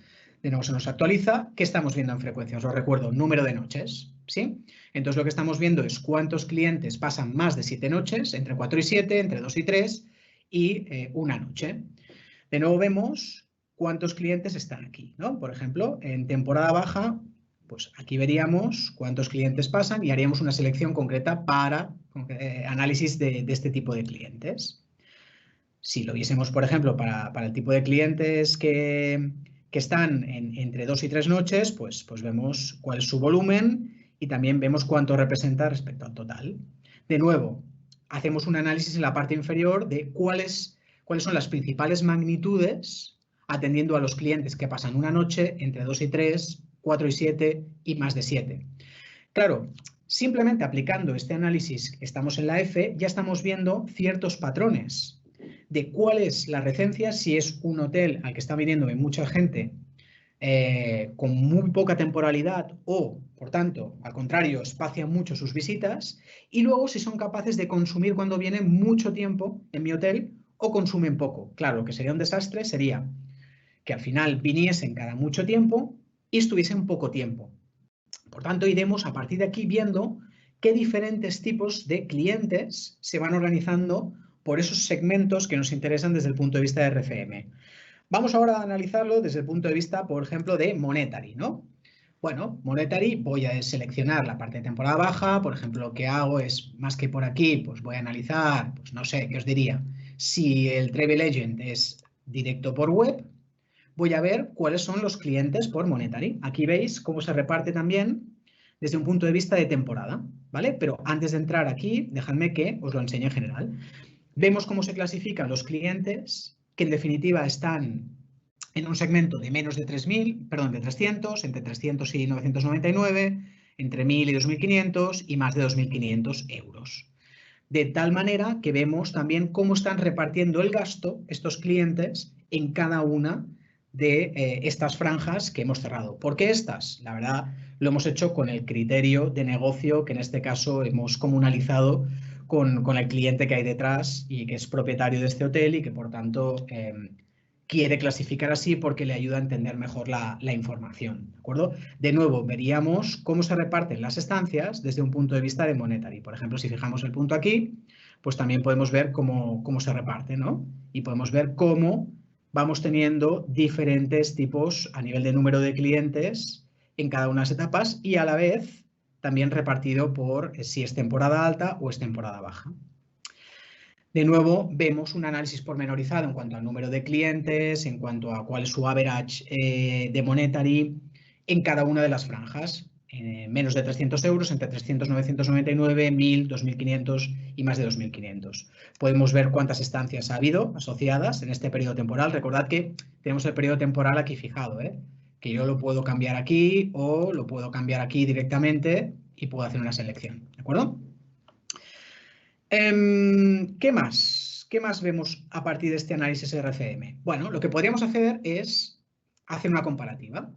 [SPEAKER 1] De nuevo se nos actualiza. ¿Qué estamos viendo en frecuencia? Os lo recuerdo, número de noches, ¿sí? Entonces lo que estamos viendo es cuántos clientes pasan más de 7 noches, entre 4 y 7, entre 2 y 3 y una noche. De nuevo vemos cuántos clientes están aquí, ¿no? Por ejemplo, en temporada baja, pues aquí veríamos cuántos clientes pasan y haríamos una selección concreta para análisis de este tipo de clientes. Si lo viésemos, por ejemplo, para el tipo de clientes que están entre 2 y 3 noches, pues vemos cuál es su volumen y también vemos cuánto representa respecto al total. De nuevo, hacemos un análisis en la parte inferior de cuáles son las principales magnitudes atendiendo a los clientes que pasan una noche, entre 2 y 3, 4 y 7 y más de 7. Claro, simplemente aplicando este análisis, estamos en la F, ya estamos viendo ciertos patrones de cuál es la recencia, si es un hotel al que está viniendo mucha gente con muy poca temporalidad o, por tanto, al contrario, espacian mucho sus visitas, y luego si son capaces de consumir cuando vienen mucho tiempo en mi hotel o consumen poco. Claro, lo que sería un desastre sería que al final viniesen cada mucho tiempo y estuviesen poco tiempo. Por tanto, iremos a partir de aquí viendo qué diferentes tipos de clientes se van organizando por esos segmentos que nos interesan desde el punto de vista de RCM. Vamos ahora a analizarlo desde el punto de vista, por ejemplo, de Monetary, ¿no? Bueno, Monetary, voy a seleccionar la parte de temporada baja. Por ejemplo, lo que hago es, más que por aquí, pues voy a analizar, pues no sé, ¿qué os diría? Si el Travel Agent es directo por web, voy a ver cuáles son los clientes por Monetary. Aquí veis cómo se reparte también desde un punto de vista de temporada, ¿vale? Pero antes de entrar aquí, dejadme que os lo enseñe en general. Vemos cómo se clasifican los clientes que en definitiva están en un segmento de menos de 3.000, perdón, de 300, entre 300 y 999, entre 1.000 y 2.500 y más de 2.500 euros. De tal manera que vemos también cómo están repartiendo el gasto estos clientes en cada una de estas franjas que hemos cerrado. ¿Por qué estas? La verdad, lo hemos hecho con el criterio de negocio que en este caso hemos comunalizado con el cliente que hay detrás y que es propietario de este hotel y que por tanto quiere clasificar así porque le ayuda a entender mejor la información, ¿de acuerdo? De nuevo, veríamos cómo se reparten las estancias desde un punto de vista de Monetary. Por ejemplo, si fijamos el punto aquí, pues también podemos ver cómo se reparte, ¿no? Y podemos ver cómo vamos teniendo diferentes tipos a nivel de número de clientes en cada una de las etapas y a la vez también repartido por si es temporada alta o es temporada baja. De nuevo, vemos un análisis pormenorizado en cuanto al número de clientes, en cuanto a cuál es su average de Monetary en cada una de las franjas. Menos de 300 euros, entre 300, 999, 1.000, 2.500 y más de 2.500. Podemos ver cuántas estancias ha habido asociadas en este periodo temporal. Recordad que tenemos el periodo temporal aquí fijado, que yo lo puedo cambiar aquí o lo puedo cambiar aquí directamente y puedo hacer una selección, ¿de acuerdo? ¿Qué más? ¿Qué más vemos a partir de este análisis RCM? Bueno, lo que podríamos hacer es hacer una comparativa.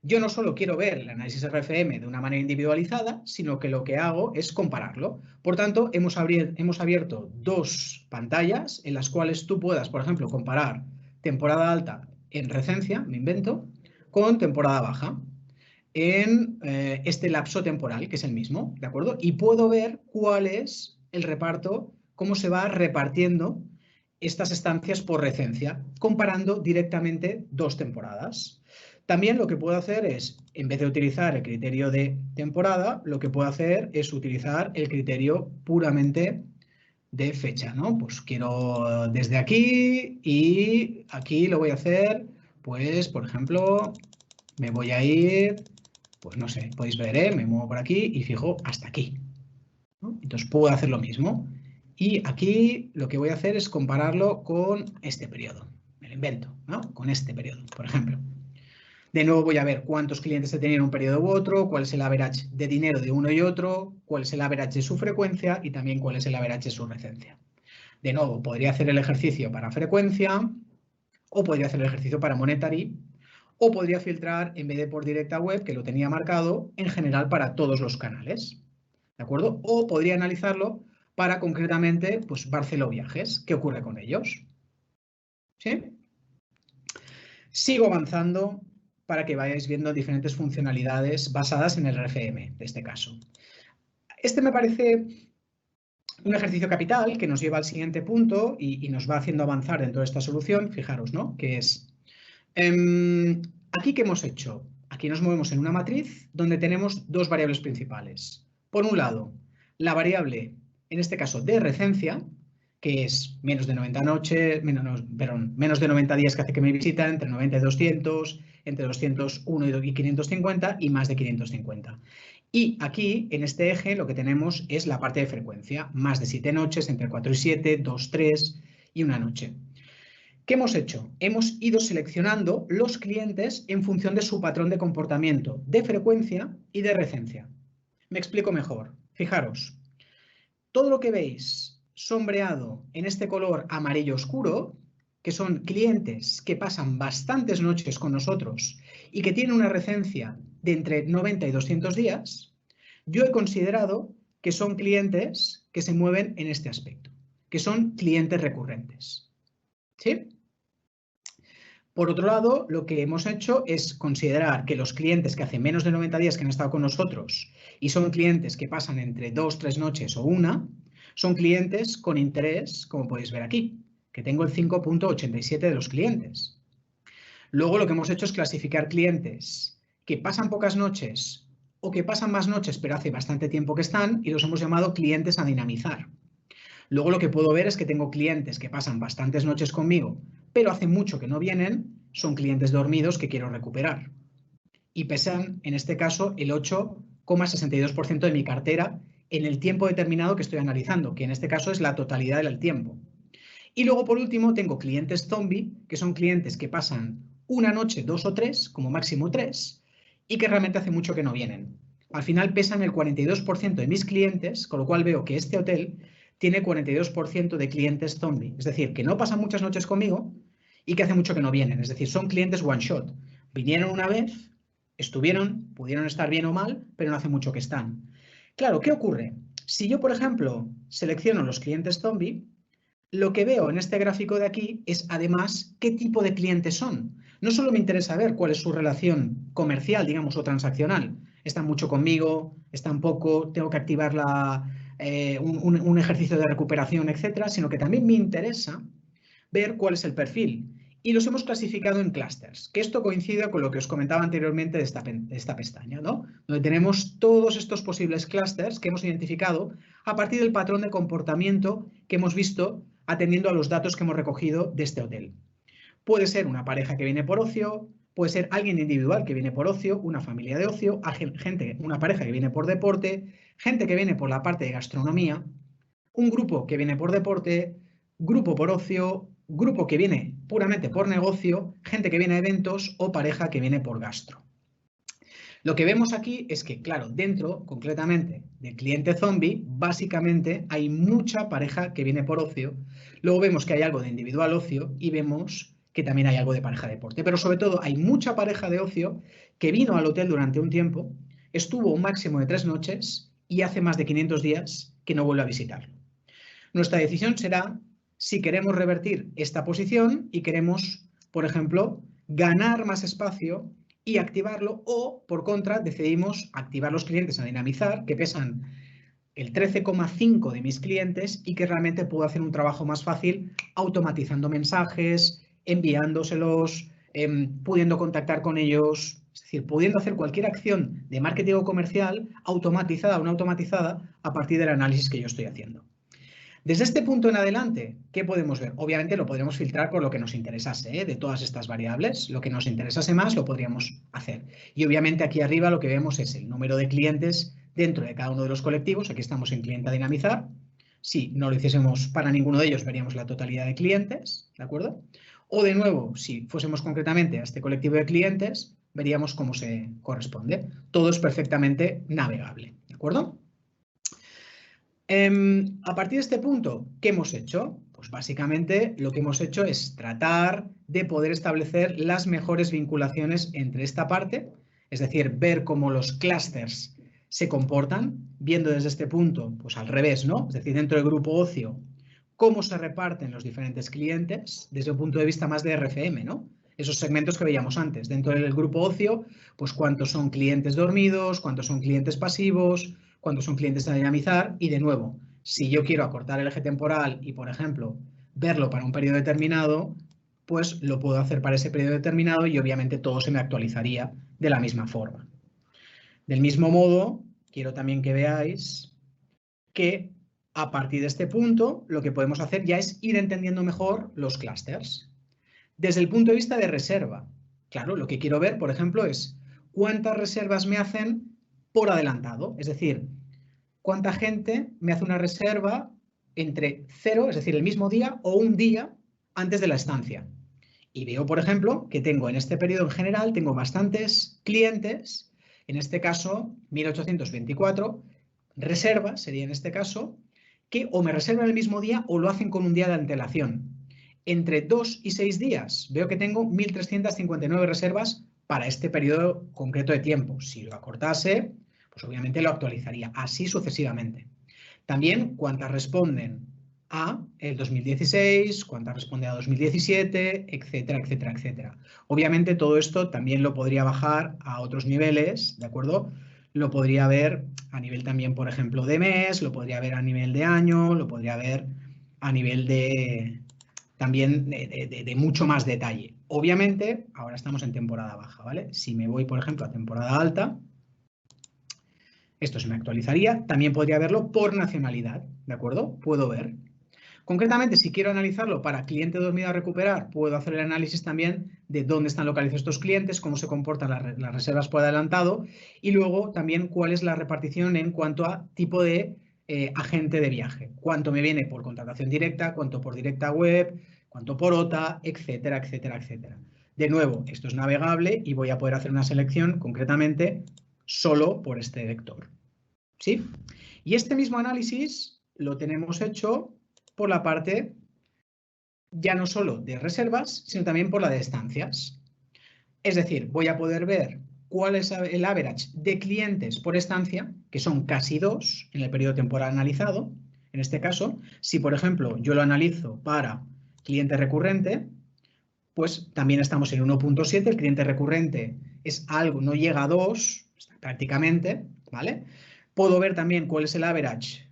[SPEAKER 1] Yo no solo quiero ver el análisis RFM de una manera individualizada, sino que lo que hago es compararlo. Por tanto, hemos abierto dos pantallas en las cuales tú puedas, por ejemplo, comparar temporada alta en recencia, me invento, con temporada baja en este lapso temporal, que es el mismo, ¿de acuerdo? Y puedo ver cuál es el reparto, cómo se va repartiendo estas estancias por recencia, comparando directamente dos temporadas. También lo que puedo hacer es, en vez de utilizar el criterio de temporada, lo que puedo hacer es utilizar el criterio puramente de fecha, ¿no? Pues quiero desde aquí y aquí lo voy a hacer, pues, por ejemplo, me voy a ir, pues no sé, podéis ver, me muevo por aquí y fijo hasta aquí, ¿no? Entonces puedo hacer lo mismo. Y aquí lo que voy a hacer es compararlo con este periodo. Me lo invento, ¿no? Con este periodo, por ejemplo. De nuevo voy a ver cuántos clientes he tenido en un periodo u otro, cuál es el average de dinero de uno y otro, cuál es el average de su frecuencia y también cuál es el average de su recencia. De nuevo, podría hacer el ejercicio para frecuencia o podría hacer el ejercicio para Monetary o podría filtrar en vez de por directa web, que lo tenía marcado, en general para todos los canales. ¿De acuerdo? O podría analizarlo para concretamente pues, Barceló Viajes. ¿Qué ocurre con ellos? ¿Sí? Sigo avanzando para que vayáis viendo diferentes funcionalidades basadas en el RFM, de este caso. Este me parece un ejercicio capital que nos lleva al siguiente punto y nos va haciendo avanzar dentro de esta solución. Fijaros, ¿no? Que es, ¿aquí qué hemos hecho? Aquí nos movemos en una matriz donde tenemos dos variables principales. Por un lado, la variable, en este caso, de recencia, que es menos de 90 noches, menos de 90 días que hace que me visita, entre 90 y 200, entre 201 y 550 y más de 550. Y aquí, en este eje, lo que tenemos es la parte de frecuencia, más de 7 noches, entre 4 y 7, 2, 3 y una noche. ¿Qué hemos hecho? Hemos ido seleccionando los clientes en función de su patrón de comportamiento, de frecuencia y de recencia. Me explico mejor. Fijaros, todo lo que veis sombreado en este color amarillo oscuro, que son clientes que pasan bastantes noches con nosotros y que tienen una recencia de entre 90 y 200 días, yo he considerado que son clientes que se mueven en este aspecto, que son clientes recurrentes. ¿Sí? Por otro lado, lo que hemos hecho es considerar que los clientes que hace menos de 90 días que han estado con nosotros y son clientes que pasan entre 2, 3 noches o una, son clientes con interés, como podéis ver aquí, que tengo el 5.87 de los clientes. Luego lo que hemos hecho es clasificar clientes que pasan pocas noches o que pasan más noches pero hace bastante tiempo que están y los hemos llamado clientes a dinamizar. Luego lo que puedo ver es que tengo clientes que pasan bastantes noches conmigo pero hace mucho que no vienen, son clientes dormidos que quiero recuperar. Y pesan, en este caso, el 8,62% de mi cartera en el tiempo determinado que estoy analizando, que en este caso es la totalidad del tiempo. Y luego, por último, tengo clientes zombie, que son clientes que pasan una noche, 2 o 3, como máximo 3, y que realmente hace mucho que no vienen. Al final pesan el 42% de mis clientes, con lo cual veo que este hotel tiene 42% de clientes zombie. Es decir, que no pasan muchas noches conmigo y que hace mucho que no vienen. Es decir, son clientes one shot. Vinieron una vez, estuvieron, pudieron estar bien o mal, pero no hace mucho que están. Claro, ¿qué ocurre? Si yo, por ejemplo, selecciono los clientes zombie, lo que veo en este gráfico de aquí es, además, qué tipo de clientes son. No solo me interesa ver cuál es su relación comercial, digamos, o transaccional. Están mucho conmigo, están poco, tengo que activar un ejercicio de recuperación, etcétera, sino que también me interesa ver cuál es el perfil. Y los hemos clasificado en clústeres, que esto coincide con lo que os comentaba anteriormente de esta pestaña, ¿no? Donde tenemos todos estos posibles clústeres que hemos identificado a partir del patrón de comportamiento que hemos visto atendiendo a los datos que hemos recogido de este hotel. Puede ser una pareja que viene por ocio, puede ser alguien individual que viene por ocio, una familia de ocio, una pareja que viene por deporte, gente que viene por la parte de gastronomía, un grupo que viene por deporte, grupo por ocio, grupo que viene puramente por negocio, gente que viene a eventos o pareja que viene por gastro. Lo que vemos aquí es que, claro, dentro, concretamente, del cliente zombie, básicamente hay mucha pareja que viene por ocio. Luego vemos que hay algo de individual ocio y vemos que también hay algo de pareja de deporte. Pero sobre todo hay mucha pareja de ocio que vino al hotel durante un tiempo, estuvo un máximo de 3 noches y hace más de 500 días que no vuelve a visitarlo. Nuestra decisión será si queremos revertir esta posición y queremos, por ejemplo, ganar más espacio y activarlo, o, por contra, decidimos activar los clientes a dinamizar, que pesan el 13,5 de mis clientes y que realmente puedo hacer un trabajo más fácil automatizando mensajes, enviándoselos, pudiendo contactar con ellos, es decir, pudiendo hacer cualquier acción de marketing o comercial automatizada o no automatizada a partir del análisis que yo estoy haciendo. Desde este punto en adelante, ¿qué podemos ver? Obviamente lo podremos filtrar por lo que nos interesase, de todas estas variables. Lo que nos interesase más lo podríamos hacer. Y obviamente aquí arriba lo que vemos es el número de clientes dentro de cada uno de los colectivos. Aquí estamos en cliente a dinamizar. Si no lo hiciésemos para ninguno de ellos, veríamos la totalidad de clientes, ¿de acuerdo? O de nuevo, si fuésemos concretamente a este colectivo de clientes, veríamos cómo se corresponde. Todo es perfectamente navegable, ¿de acuerdo? A partir de este punto, ¿qué hemos hecho? Pues básicamente lo que hemos hecho es tratar de poder establecer las mejores vinculaciones entre esta parte, es decir, ver cómo los clústeres se comportan, viendo desde este punto, pues al revés, ¿no? Es decir, dentro del grupo ocio, cómo se reparten los diferentes clientes desde un punto de vista más de RFM, ¿no? Esos segmentos que veíamos antes. Dentro del grupo ocio, pues cuántos son clientes dormidos, cuántos son clientes pasivos, cuántos son clientes a dinamizar y, de nuevo, si yo quiero acortar el eje temporal y, por ejemplo, verlo para un periodo determinado, pues lo puedo hacer para ese periodo determinado y obviamente todo se me actualizaría de la misma forma. Del mismo modo, quiero también que veáis que a partir de este punto lo que podemos hacer ya es ir entendiendo mejor los clústeres. Desde el punto de vista de reserva, claro, lo que quiero ver, por ejemplo, es cuántas reservas me hacen por adelantado, es decir, cuánta gente me hace una reserva entre 0, es decir, el mismo día, o un día antes de la estancia. Y veo, por ejemplo, que tengo en este periodo en general, tengo bastantes clientes, en este caso 1824, reservas, sería en este caso, que o me reservan el mismo día o lo hacen con un día de antelación. Entre 2 y 6 días veo que tengo 1.359 reservas para este periodo concreto de tiempo. Si lo acortase, pues obviamente lo actualizaría, así sucesivamente. También cuántas responden a el 2016, cuántas responden a 2017, etcétera, etcétera, etcétera. Obviamente todo esto también lo podría bajar a otros niveles, ¿de acuerdo? lo podría ver a nivel también, por ejemplo, de mes, lo podría ver a nivel de año, lo podría ver a nivel de también de mucho más detalle. Obviamente, ahora estamos en temporada baja, ¿vale? Si me voy, por ejemplo, a temporada alta, esto se me actualizaría. También podría verlo por nacionalidad, ¿de acuerdo? Puedo ver. Concretamente, si quiero analizarlo para cliente dormido a recuperar, puedo hacer el análisis también de dónde están localizados estos clientes, cómo se comportan las reservas por adelantado y luego también cuál es la repartición en cuanto a tipo de agente de viaje. Cuánto me viene por contratación directa, cuánto por directa web, cuánto por OTA, etcétera, etcétera, etcétera. De nuevo, esto es navegable y voy a poder hacer una selección concretamente solo por este vector. ¿Sí? Y este mismo análisis lo tenemos hecho por la parte ya no solo de reservas, sino también por la de estancias. Es decir, voy a poder ver cuál es el average de clientes por estancia, que son casi 2 en el periodo temporal analizado. En este caso, si por ejemplo yo lo analizo para cliente recurrente, pues también estamos en 1.7, el cliente recurrente es algo, no llega a 2 prácticamente, ¿vale? Puedo ver también cuál es el average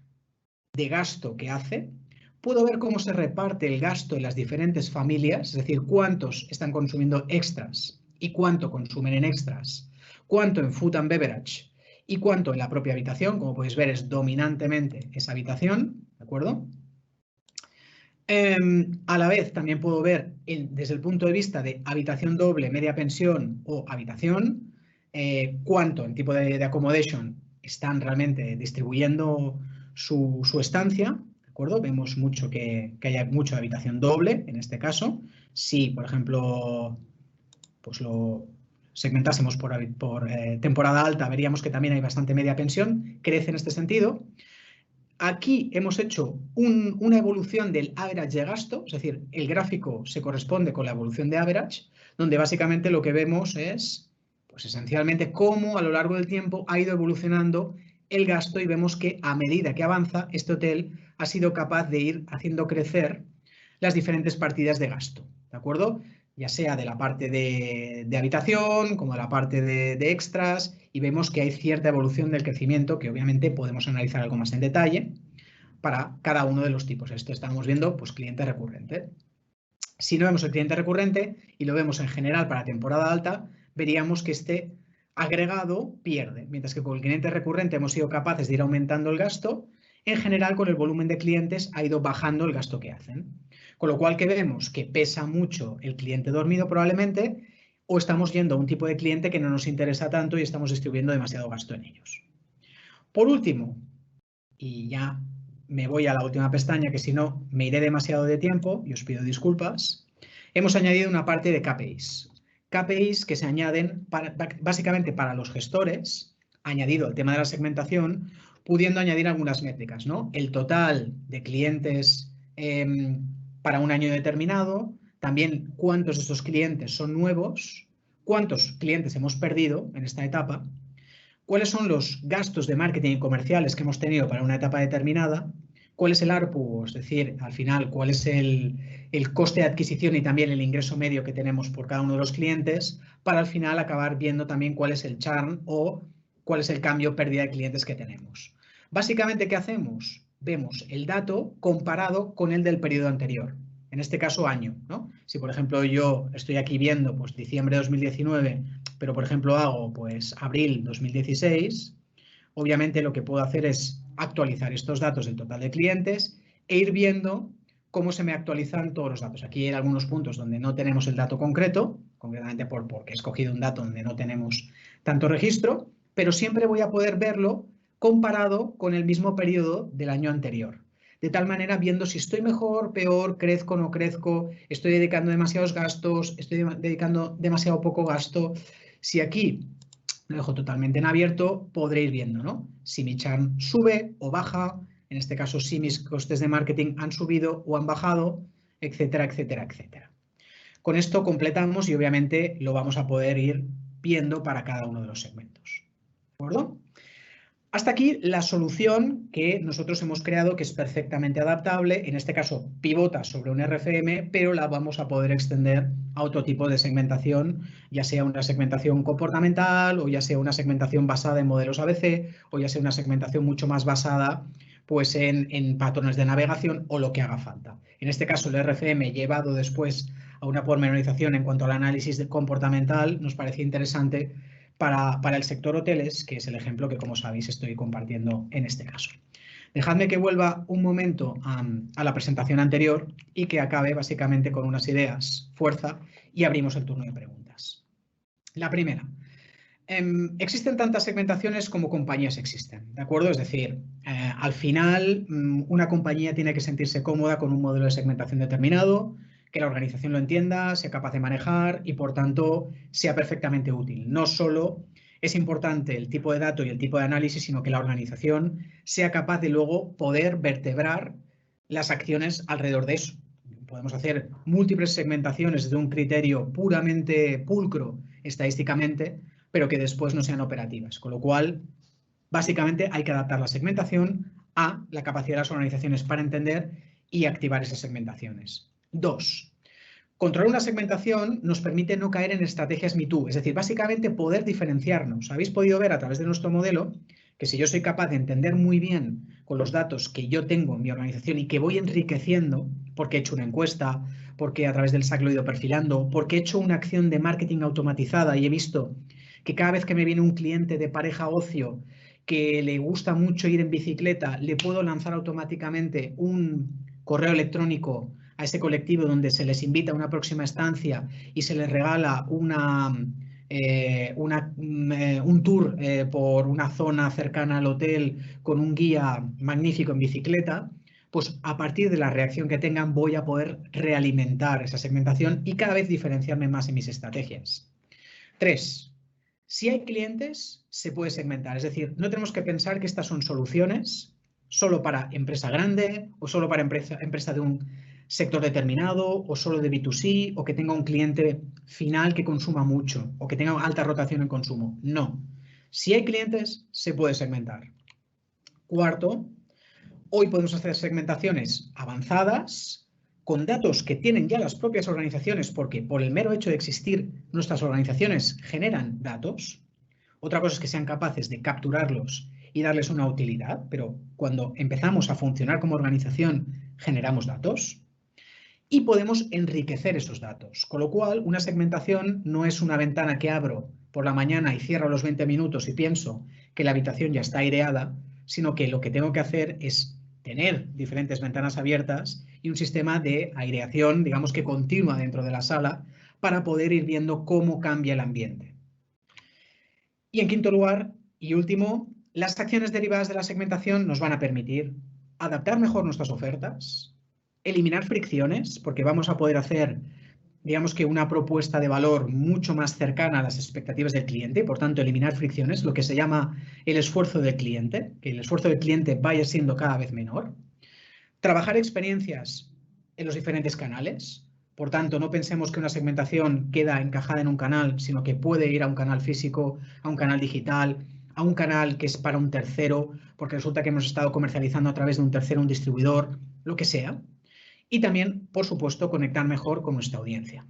[SPEAKER 1] de gasto que hace. Puedo ver cómo se reparte el gasto en las diferentes familias, es decir, cuántos están consumiendo extras y cuánto consumen en extras, cuánto en food and beverage y cuánto en la propia habitación. Como podéis ver, es dominantemente esa habitación, ¿de acuerdo? A la vez también puedo ver desde el punto de vista de habitación doble, media pensión o habitación, cuánto en tipo de accommodation están realmente distribuyendo su estancia, ¿de acuerdo? Vemos mucho que haya mucha habitación doble en este caso. Si, por ejemplo, pues lo segmentásemos por temporada alta, veríamos que también hay bastante media pensión, crece en este sentido. Aquí hemos hecho una evolución del average de gasto, es decir, el gráfico se corresponde con la evolución de average, donde básicamente lo que vemos es, pues esencialmente, cómo a lo largo del tiempo ha ido evolucionando el gasto y vemos que a medida que avanza, este hotel ha sido capaz de ir haciendo crecer las diferentes partidas de gasto, ¿de acuerdo? Ya sea de la parte de habitación, como de la parte de extras, y vemos que hay cierta evolución del crecimiento que obviamente podemos analizar algo más en detalle para cada uno de los tipos. Esto estamos viendo, pues, cliente recurrente. Si no vemos el cliente recurrente y lo vemos en general para temporada alta, veríamos que este agregado pierde, mientras que con el cliente recurrente hemos sido capaces de ir aumentando el gasto. En general, con el volumen de clientes ha ido bajando el gasto que hacen. Con lo cual, que vemos que pesa mucho el cliente dormido probablemente, o estamos yendo a un tipo de cliente que no nos interesa tanto y estamos distribuyendo demasiado gasto en ellos. Por último, y ya me voy a la última pestaña, que si no me iré demasiado de tiempo y os pido disculpas, hemos añadido una parte de KPIs. KPIs que se añaden básicamente para los gestores, añadido el tema de la segmentación, pudiendo añadir algunas métricas, ¿no? El total de clientes para un año determinado, también cuántos de estos clientes son nuevos, cuántos clientes hemos perdido en esta etapa, cuáles son los gastos de marketing y comerciales que hemos tenido para una etapa determinada, cuál es el ARPU, es decir, al final, cuál es el coste de adquisición y también el ingreso medio que tenemos por cada uno de los clientes, para al final acabar viendo también cuál es el churn o cuál es el cambio pérdida de clientes que tenemos. Básicamente, ¿qué hacemos? Vemos el dato comparado con el del periodo anterior. En este caso, año, ¿no? Si, por ejemplo, yo estoy aquí viendo pues diciembre de 2019, pero, por ejemplo, hago pues abril 2016, obviamente lo que puedo hacer es actualizar estos datos del total de clientes e ir viendo cómo se me actualizan todos los datos. Aquí hay algunos puntos donde no tenemos el dato concreto, concretamente porque he escogido un dato donde no tenemos tanto registro, pero siempre voy a poder verlo comparado con el mismo periodo del año anterior. De tal manera, viendo si estoy mejor, peor, crezco, no crezco, estoy dedicando demasiados gastos, estoy dedicando demasiado poco gasto. Si aquí lo dejo totalmente en abierto, podré ir viendo, ¿no? Si mi churn sube o baja, en este caso si mis costes de marketing han subido o han bajado, etcétera, etcétera, etcétera. Con esto completamos y obviamente lo vamos a poder ir viendo para cada uno de los segmentos. ¿De acuerdo? Hasta aquí la solución que nosotros hemos creado, que es perfectamente adaptable. En este caso, pivota sobre un RFM, pero la vamos a poder extender a otro tipo de segmentación, ya sea una segmentación comportamental o ya sea una segmentación basada en modelos ABC o ya sea una segmentación mucho más basada pues, en patrones de navegación o lo que haga falta. En este caso, el RFM llevado después a una pormenorización en cuanto al análisis comportamental nos parecía interesante para el sector hoteles, que es el ejemplo que, como sabéis, estoy compartiendo en este caso. Dejadme que vuelva un momento a la presentación anterior y que acabe básicamente con unas ideas, fuerza, y abrimos el turno de preguntas. La primera. Existen tantas segmentaciones como compañías existen, ¿de acuerdo? Es decir, al final una compañía tiene que sentirse cómoda con un modelo de segmentación determinado, que la organización lo entienda, sea capaz de manejar y, por tanto, sea perfectamente útil. No solo es importante el tipo de dato y el tipo de análisis, sino que la organización sea capaz de luego poder vertebrar las acciones alrededor de eso. Podemos hacer múltiples segmentaciones de un criterio puramente pulcro estadísticamente, pero que después no sean operativas. Con lo cual, básicamente hay que adaptar la segmentación a la capacidad de las organizaciones para entender y activar esas segmentaciones. 2. Controlar una segmentación nos permite no caer en estrategias Me Too, es decir, básicamente poder diferenciarnos. Habéis podido ver a través de nuestro modelo que si yo soy capaz de entender muy bien con los datos que yo tengo en mi organización y que voy enriqueciendo, porque he hecho una encuesta, porque a través del SAC lo he ido perfilando, porque he hecho una acción de marketing automatizada y he visto que cada vez que me viene un cliente de pareja ocio que le gusta mucho ir en bicicleta, le puedo lanzar automáticamente un correo electrónico a ese colectivo donde se les invita a una próxima estancia y se les regala un tour por una zona cercana al hotel con un guía magnífico en bicicleta, pues a partir de la reacción que tengan voy a poder realimentar esa segmentación y cada vez diferenciarme más en mis estrategias. 3. Si hay clientes, se puede segmentar. Es decir, no tenemos que pensar que estas son soluciones solo para empresa grande o solo para empresa de un sector determinado o solo de B2C o que tenga un cliente final que consuma mucho o que tenga alta rotación en consumo. No. Si hay clientes, se puede segmentar. 4. Hoy podemos hacer segmentaciones avanzadas con datos que tienen ya las propias organizaciones porque por el mero hecho de existir nuestras organizaciones generan datos. Otra cosa es que sean capaces de capturarlos y darles una utilidad, pero cuando empezamos a funcionar como organización generamos datos y podemos enriquecer esos datos. Con lo cual, una segmentación no es una ventana que abro por la mañana y cierro a los 20 minutos y pienso que la habitación ya está aireada, sino que lo que tengo que hacer es tener diferentes ventanas abiertas y un sistema de aireación, digamos que continua dentro de la sala, para poder ir viendo cómo cambia el ambiente. Y en quinto lugar y último, las acciones derivadas de la segmentación nos van a permitir adaptar mejor nuestras ofertas, eliminar fricciones, porque vamos a poder hacer, digamos que una propuesta de valor mucho más cercana a las expectativas del cliente, por tanto, eliminar fricciones, lo que se llama el esfuerzo del cliente, que el esfuerzo del cliente vaya siendo cada vez menor. Trabajar experiencias en los diferentes canales. Por tanto, no pensemos que una segmentación queda encajada en un canal, sino que puede ir a un canal físico, a un canal digital, a un canal que es para un tercero, porque resulta que hemos estado comercializando a través de un tercero, un distribuidor, lo que sea. Y también, por supuesto, conectar mejor con nuestra audiencia.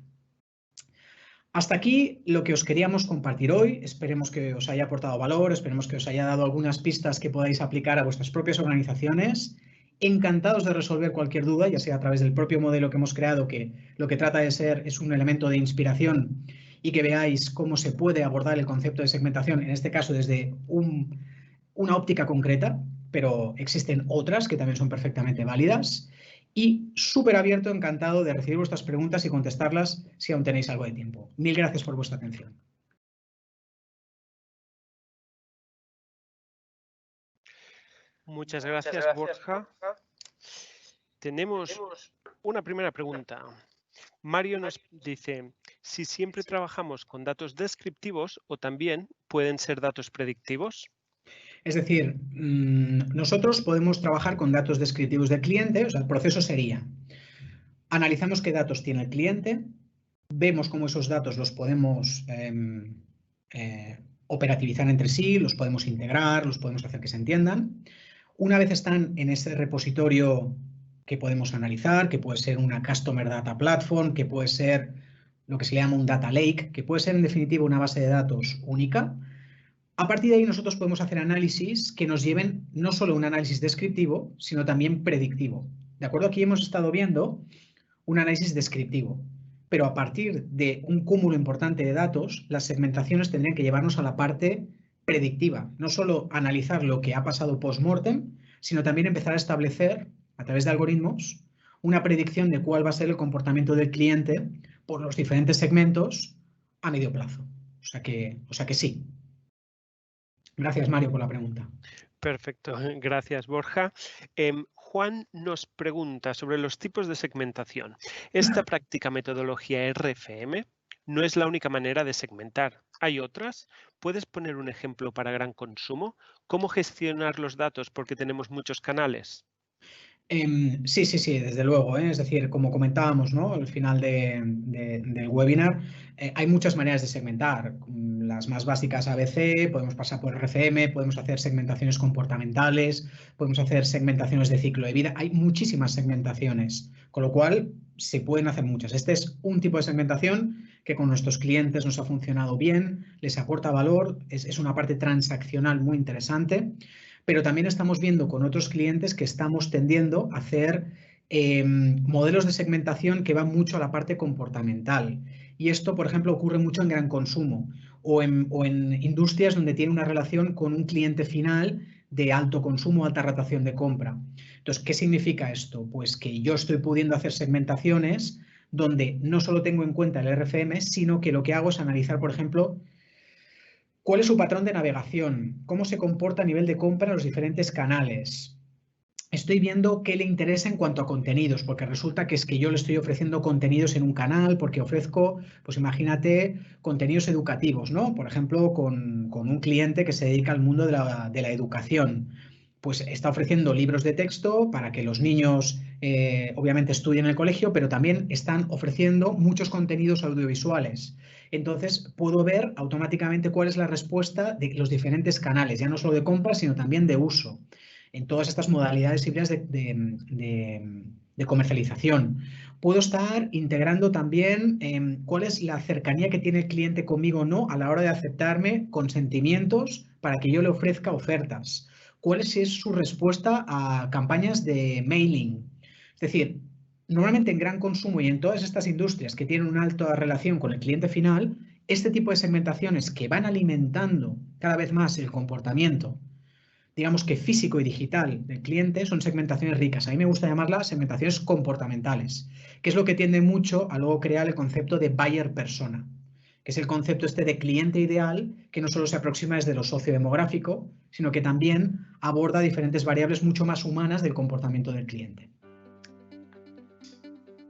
[SPEAKER 1] Hasta aquí lo que os queríamos compartir hoy. Esperemos que os haya aportado valor, esperemos que os haya dado algunas pistas que podáis aplicar a vuestras propias organizaciones. Encantados de resolver cualquier duda, ya sea a través del propio modelo que hemos creado, que lo que trata de ser es un elemento de inspiración y que veáis cómo se puede abordar el concepto de segmentación, en este caso desde una óptica concreta, pero existen otras que también son perfectamente válidas. Y súper abierto, encantado de recibir vuestras preguntas y contestarlas si aún tenéis algo de tiempo. Mil gracias por vuestra atención.
[SPEAKER 2] Muchas gracias, Borja. Tenemos una primera pregunta. Mario nos dice, si siempre trabajamos con datos descriptivos o también pueden ser datos predictivos.
[SPEAKER 1] Es decir, nosotros podemos trabajar con datos descriptivos del cliente, o sea, el proceso sería, analizamos qué datos tiene el cliente, vemos cómo esos datos los podemos operativizar entre sí, los podemos integrar, los podemos hacer que se entiendan. Una vez están en ese repositorio que podemos analizar, que puede ser una Customer Data Platform, que puede ser lo que se le llama un Data Lake, que puede ser en definitiva una base de datos única. A partir de ahí nosotros podemos hacer análisis que nos lleven no solo un análisis descriptivo, sino también predictivo. ¿De acuerdo? Aquí hemos estado viendo un análisis descriptivo, pero a partir de un cúmulo importante de datos, las segmentaciones tendrían que llevarnos a la parte predictiva. No solo analizar lo que ha pasado post-mortem, sino también empezar a establecer, a través de algoritmos, una predicción de cuál va a ser el comportamiento del cliente por los diferentes segmentos a medio plazo. O sea que sí. Gracias, Mario, por la pregunta.
[SPEAKER 2] Perfecto, gracias, Borja. Juan nos pregunta sobre los tipos de segmentación. ¿Esta práctica metodología RFM no es la única manera de segmentar? ¿Hay otras? ¿Puedes poner un ejemplo para gran consumo? ¿Cómo gestionar los datos porque tenemos muchos canales?
[SPEAKER 1] Sí, desde luego. Es decir, como comentábamos, ¿no? Al final del webinar, hay muchas maneras de segmentar. Las más básicas ABC, podemos pasar por RFM, podemos hacer segmentaciones comportamentales, podemos hacer segmentaciones de ciclo de vida. Hay muchísimas segmentaciones, con lo cual se pueden hacer muchas. Este es un tipo de segmentación que con nuestros clientes nos ha funcionado bien, les aporta valor, es una parte transaccional muy interesante. Pero también estamos viendo con otros clientes que estamos tendiendo a hacer modelos de segmentación que van mucho a la parte comportamental. Y esto, por ejemplo, ocurre mucho en gran consumo o en industrias donde tiene una relación con un cliente final de alto consumo, alta rotación de compra. Entonces, ¿qué significa esto? Pues que yo estoy pudiendo hacer segmentaciones donde no solo tengo en cuenta el RFM, sino que lo que hago es analizar, por ejemplo, ¿cuál es su patrón de navegación? ¿Cómo se comporta a nivel de compra en los diferentes canales? Estoy viendo qué le interesa en cuanto a contenidos, porque resulta que es que yo le estoy ofreciendo contenidos en un canal, porque ofrezco, pues imagínate, contenidos educativos, ¿no? Por ejemplo, con un cliente que se dedica al mundo de la educación. Pues está ofreciendo libros de texto para que los niños obviamente estudien en el colegio, pero también están ofreciendo muchos contenidos audiovisuales. Entonces, puedo ver automáticamente cuál es la respuesta de los diferentes canales, ya no solo de compra, sino también de uso, en todas estas modalidades híbridas de comercialización. Puedo estar integrando también cuál es la cercanía que tiene el cliente conmigo o no a la hora de aceptarme consentimientos para que yo le ofrezca ofertas. ¿Cuál es su respuesta a campañas de mailing? Es decir, normalmente en gran consumo y en todas estas industrias que tienen una alta relación con el cliente final, este tipo de segmentaciones que van alimentando cada vez más el comportamiento, digamos que físico y digital del cliente, son segmentaciones ricas. A mí me gusta llamarlas segmentaciones comportamentales, que es lo que tiende mucho a luego crear el concepto de buyer persona, que es el concepto este de cliente ideal, que no solo se aproxima desde lo sociodemográfico, sino que también aborda diferentes variables mucho más humanas del comportamiento del cliente.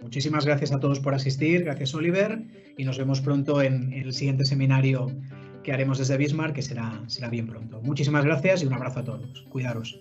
[SPEAKER 1] Muchísimas gracias a todos por asistir, gracias Oliver, y nos vemos pronto en el siguiente seminario que haremos desde Bismarck, que será bien pronto. Muchísimas gracias y un abrazo a todos. Cuidaros.